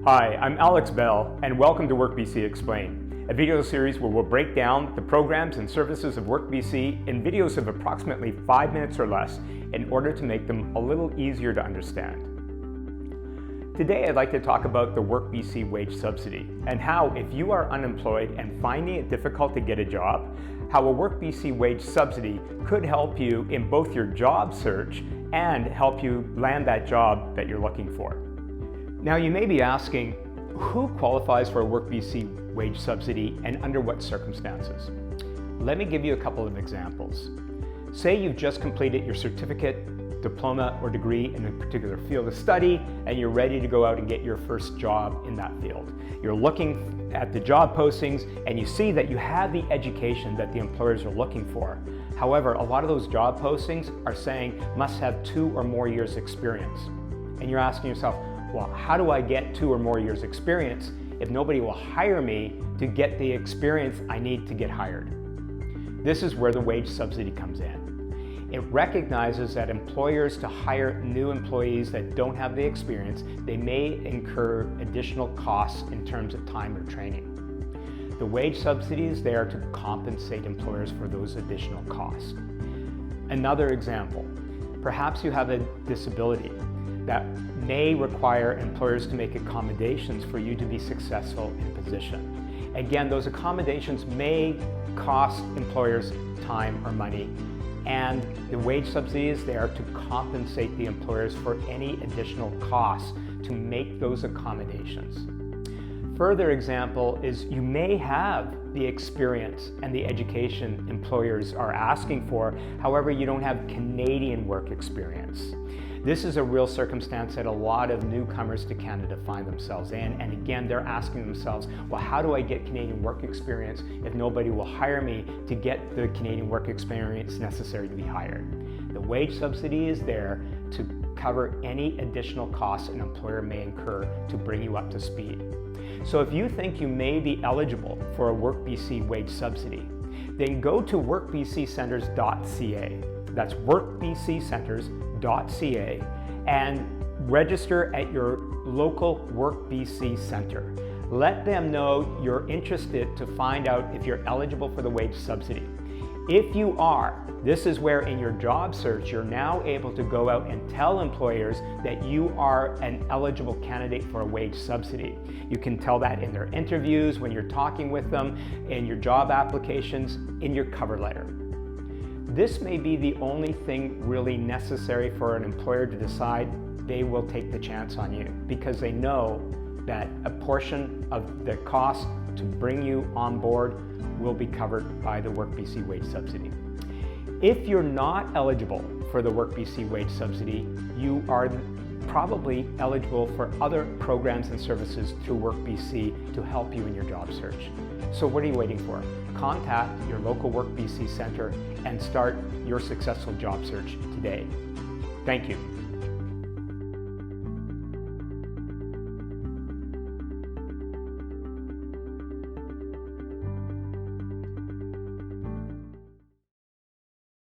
Hi, I'm Alex Bell, and welcome to WorkBC Explained, a video series where we'll break down the programs and services of WorkBC in videos of approximately 5 minutes or less in order to make them a little easier to understand. Today I'd like to talk about the WorkBC wage subsidy and how, if you are unemployed and finding it difficult to get a job, how a WorkBC wage subsidy could help you in both your job search and help you land that job that you're looking for. Now you may be asking, who qualifies for a WorkBC wage subsidy and under what circumstances? Let me give you a couple of examples. Say you've just completed your certificate, diploma, or degree in a particular field of study and you're ready to go out and get your first job in that field. You're looking at the job postings and you see that you have the education that the employers are looking for. However, a lot of those job postings are saying must have 2 or more years experience. And you're asking yourself, well, how do I get 2 or more years experience if nobody will hire me to get the experience I need to get hired? This is where the wage subsidy comes in. It recognizes that employers, to hire new employees that don't have the experience, they may incur additional costs in terms of time or training. The wage subsidy is there to compensate employers for those additional costs. Another example, perhaps you have a disability that may require employers to make accommodations for you to be successful in a position. Again, those accommodations may cost employers time or money, and the wage subsidy is there to compensate the employers for any additional costs to make those accommodations. Further example is you may have the experience and the education employers are asking for, however you don't have Canadian work experience. This is a real circumstance that a lot of newcomers to Canada find themselves in, and again they're asking themselves, well, how do I get Canadian work experience if nobody will hire me to get the Canadian work experience necessary to be hired? The wage subsidy is there to cover any additional costs an employer may incur to bring you up to speed. So if you think you may be eligible for a WorkBC wage subsidy, then go to workbccenters.ca. That's workbccenters.ca and register at your local WorkBC center. Let them know you're interested to find out if you're eligible for the wage subsidy. If you are, this is where in your job search you're now able to go out and tell employers that you are an eligible candidate for a wage subsidy. You can tell that in their interviews, when you're talking with them, in your job applications, in your cover letter. This may be the only thing really necessary for an employer to decide they will take the chance on you, because they know that a portion of the cost to bring you on board will be covered by the WorkBC wage subsidy. If you're not eligible for the WorkBC wage subsidy, you are probably eligible for other programs and services through WorkBC to help you in your job search. So what are you waiting for? Contact your local WorkBC center and start your successful job search today. Thank you.